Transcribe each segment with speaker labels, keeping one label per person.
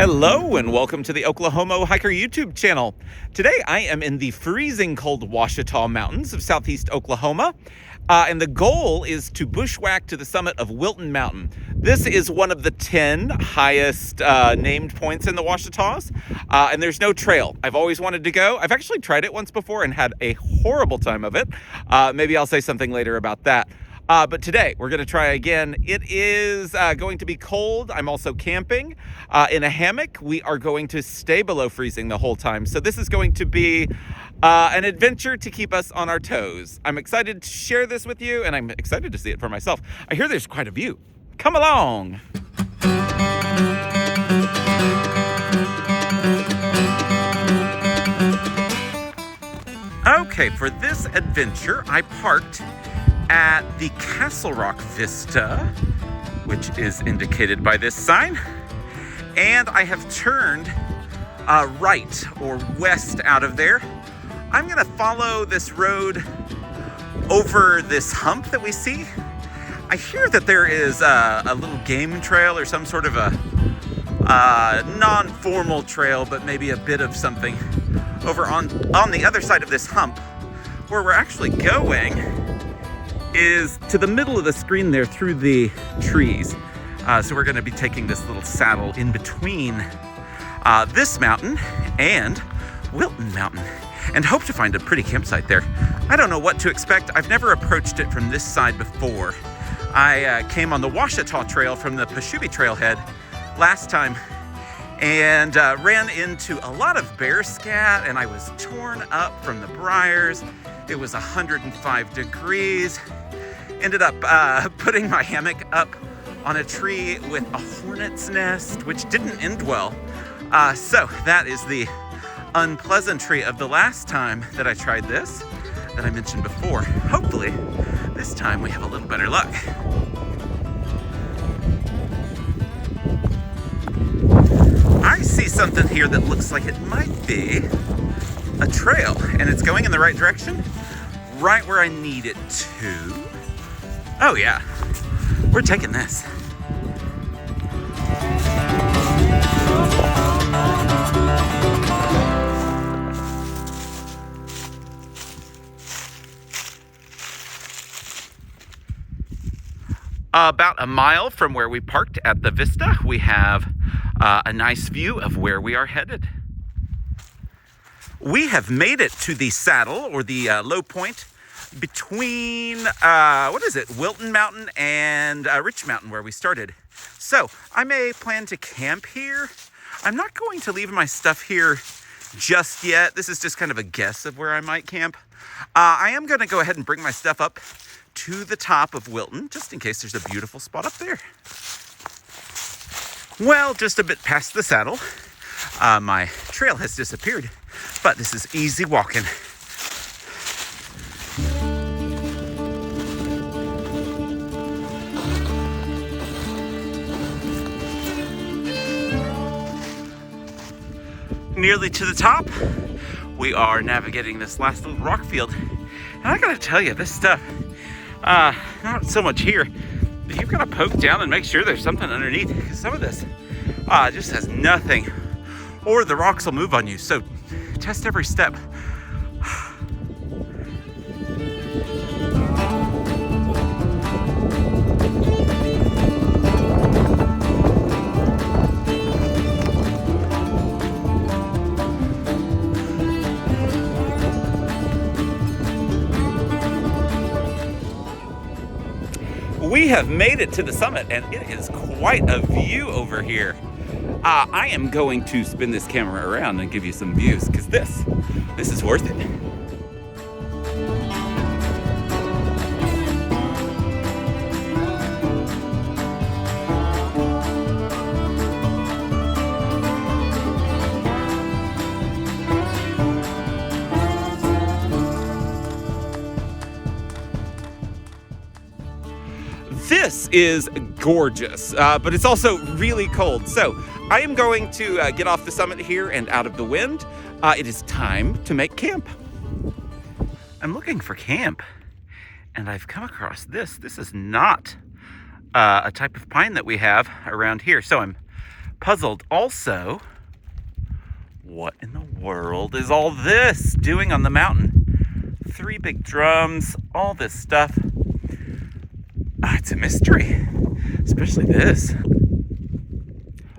Speaker 1: Hello and welcome to the Oklahoma Hiker YouTube channel. Today I am in the freezing cold Ouachita Mountains of southeast Oklahoma. And the goal is to bushwhack to the summit of Wilton Mountain. This is one of the 10 highest named points in the Ouachitas, and there's no trail. I've always wanted to go. I've actually tried it once before and had a horrible time of it. Maybe I'll say something later about that. But today we're going to try again. It is going to be cold. I'm also camping in a hammock. We are going to stay below freezing the whole time. So this is going to be an adventure to keep us on our toes. I'm excited to share this with you, and I'm excited to see it for myself. I hear there's quite a view. Come along. Okay, for this adventure, I parked at the Castle Rock Vista, which is indicated by this sign, and I have turned right or west out of there. I'm gonna follow this road over this hump that we see. I hear that there is a little game trail or some sort of a non-formal trail, but maybe a bit of something over on the other side of this hump. Where we're actually going is to the middle of the screen there through the trees. So we're gonna be taking this little saddle in between this mountain and Wilton Mountain and hope to find a pretty campsite there. I don't know what to expect. I've never approached it from this side before. I came on the Ouachita Trail from the Pashubi Trailhead last time and ran into a lot of bear scat, and I was torn up from the briars. It was 105 degrees. Ended up putting my hammock up on a tree with a hornet's nest, which didn't end well. So that is the unpleasantry of the last time that I tried this, that I mentioned before. Hopefully, this time we have a little better luck. I see something here that looks like it might be a trail, and it's going in the right direction, right where I need it to. Oh yeah, we're taking this. About a mile from where we parked at the Vista, we have a nice view of where we are headed. We have made it to the saddle, or the low point, between, Wilton Mountain and Rich Mountain, where we started. So I may plan to camp here. I'm not going to leave my stuff here just yet. This is just kind of a guess of where I might camp. I am going to go ahead and bring my stuff up to the top of Wilton, just in case there's a beautiful spot up there. Well, just a bit past the saddle, my trail has disappeared, but this is easy walking. Nearly to the top, we are navigating this last little rock field. And I gotta tell you, this stuff, not so much here, but you've gotta poke down and make sure there's something underneath, because some of this just has nothing, or the rocks will move on you. So test every step. We have made it to the summit, and it is quite a view over here. I am going to spin this camera around and give you some views, because this is worth it. This is gorgeous, but it's also really cold. So I am going to get off the summit here and out of the wind. It is time to make camp. I'm looking for camp, and I've come across this. This is not a type of pine that we have around here. So I'm puzzled also, what in the world is all this doing on the mountain? 3 big drums, all this stuff. It's a mystery, especially this.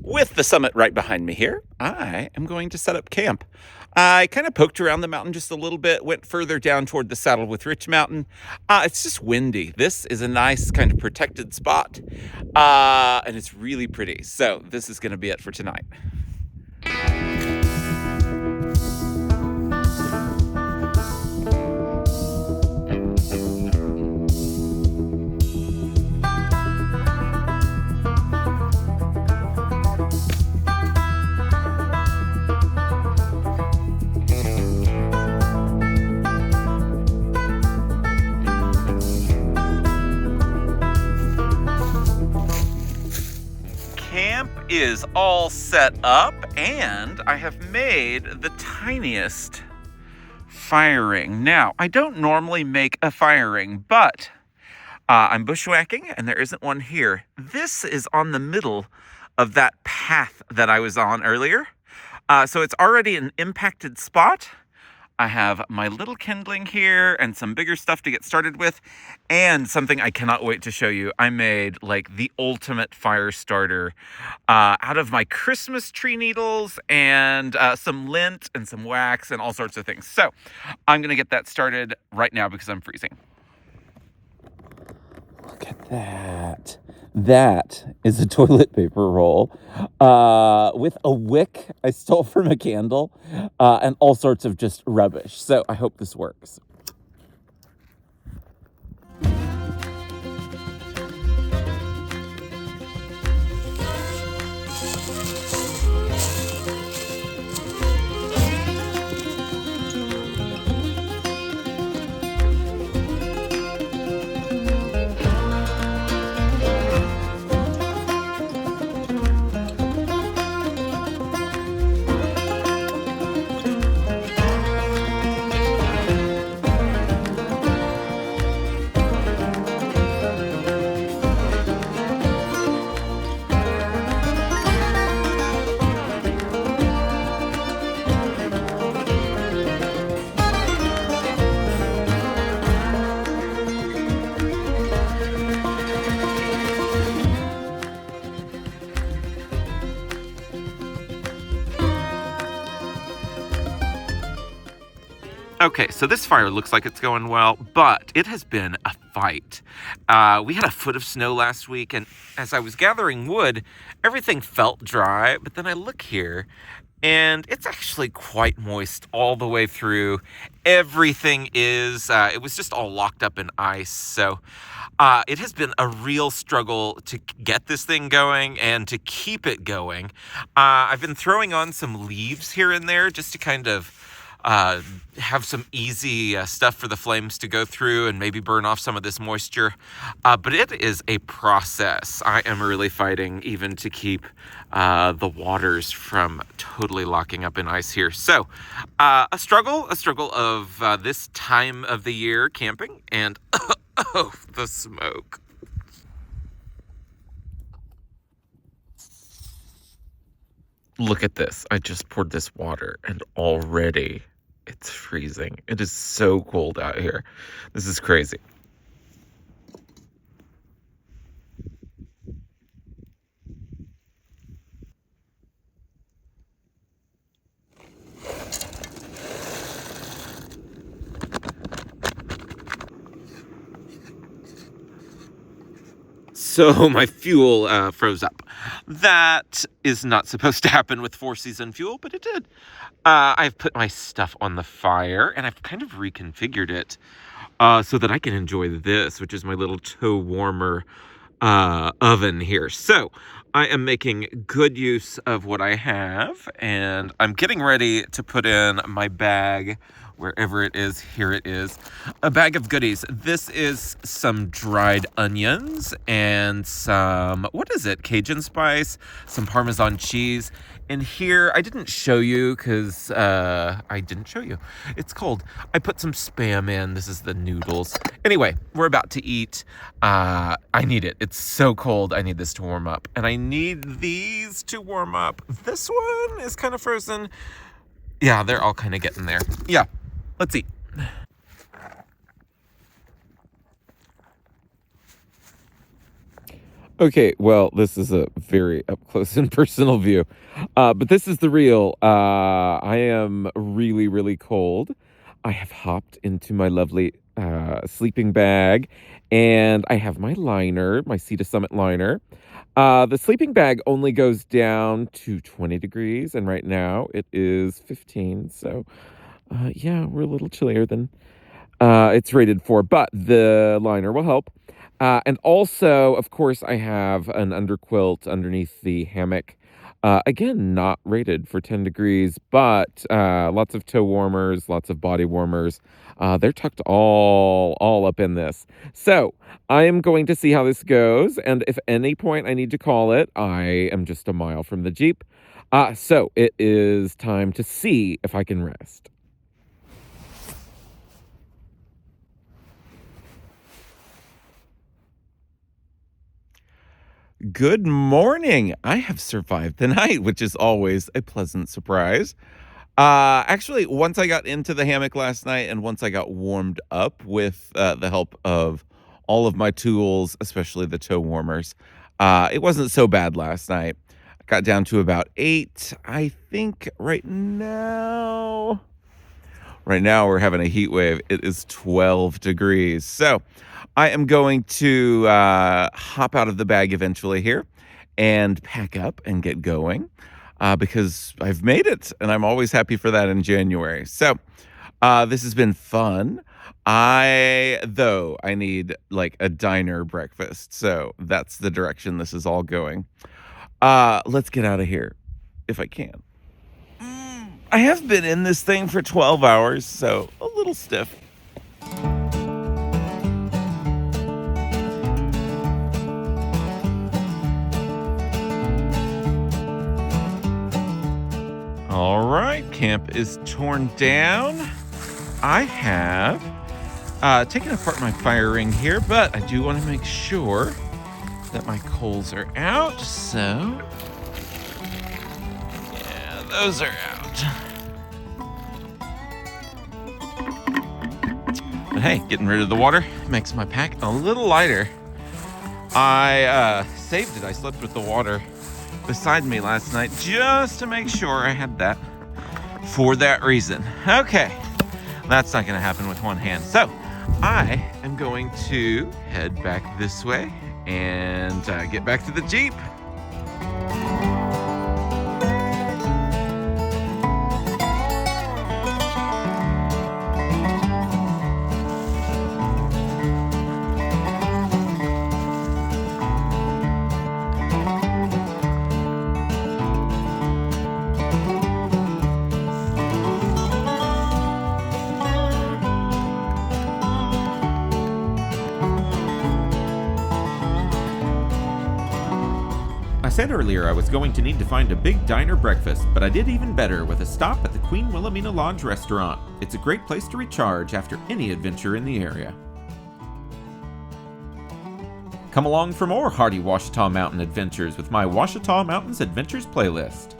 Speaker 1: With the summit right behind me here, I am going to set up camp. I kind of poked around the mountain just a little bit, went further down toward the Saddle with Rich Mountain. It's just windy. This is a nice kind of protected spot, and it's really pretty. So this is going to be it for tonight. Is all set up, and I have made the tiniest fire ring. Now, I don't normally make a fire ring, but I'm bushwhacking, and there isn't one here. This is on the middle of that path that I was on earlier, so it's already an impacted spot. I have my little kindling here and some bigger stuff to get started with, and something I cannot wait to show you. I made like the ultimate fire starter out of my Christmas tree needles and some lint and some wax and all sorts of things. So I'm going to get that started right now because I'm freezing. Look at that. That is a toilet paper roll with a wick I stole from a candle and all sorts of just rubbish. So I hope this works. Okay, so this fire looks like it's going well, but it has been a fight. We had a foot of snow last week, and as I was gathering wood, everything felt dry, but then I look here, and it's actually quite moist all the way through. Everything is, it was just all locked up in ice, so it has been a real struggle to get this thing going and to keep it going. I've been throwing on some leaves here and there just to kind of have some easy stuff for the flames to go through and maybe burn off some of this moisture. But it is a process. I am really fighting even to keep the waters from totally locking up in ice here. So a struggle of this time of the year camping, and oh, the smoke. Look at this. I just poured this water and already it's freezing. It is so cold out here. This is crazy. So my fuel froze up. That is not supposed to happen with four-season fuel, but it did. I've put my stuff on the fire, and I've kind of reconfigured it so that I can enjoy this, which is my little toe warmer oven here. So I am making good use of what I have, and I'm getting ready to put in my bag wherever it is, here it is. A bag of goodies. This is some dried onions and some, what is it? Cajun spice, some Parmesan cheese. And here, I didn't show you because I didn't show you. It's cold. I put some Spam in. This is the noodles. Anyway, we're about to eat. I need it. It's so cold. I need this to warm up. And I need these to warm up. This one is kind of frozen. Yeah, they're all kind of getting there. Yeah, let's eat. Okay, well, this is a very up close and personal view, but this is the real. I am really, really cold. I have hopped into my lovely sleeping bag, and I have my liner, my Sea to Summit liner. The sleeping bag only goes down to 20 degrees, and right now it is 15. So, yeah, we're a little chillier than it's rated for, but the liner will help. And also, of course, I have an underquilt underneath the hammock. Again, not rated for 10 degrees, but lots of toe warmers, lots of body warmers. They're tucked all up in this. So I am going to see how this goes. And if any point I need to call it, I am just a mile from the Jeep. So it is time to see if I can rest. Good morning. I have survived the night, which is always a pleasant surprise. Actually, once I got into the hammock last night and once I got warmed up with the help of all of my tools, especially the toe warmers, it wasn't so bad last night. I got down to about 8. I think right now we're having a heat wave. It is 12 degrees. So I am going to hop out of the bag eventually here and pack up and get going because I've made it, and I'm always happy for that in January. So this has been fun. I need like a diner breakfast, so that's the direction this is all going. Let's get out of here if I can. I have been in this thing for 12 hours, so a little stiff. All right, camp is torn down. I have taken apart my fire ring here, but I do want to make sure that my coals are out, so yeah, those are out. But hey, getting rid of the water makes my pack a little lighter. I saved it. I slept with the water beside me last night just to make sure I had that for that reason. Okay, that's not going to happen with one hand. So I am going to head back this way and get back to the Jeep.
Speaker 2: I said earlier I was going to need to find a big diner breakfast, but I did even better with a stop at the Queen Wilhelmina Lodge Restaurant. It's a great place to recharge after any adventure in the area. Come along for more hardy Ouachita Mountain adventures with my Ouachita Mountains Adventures playlist.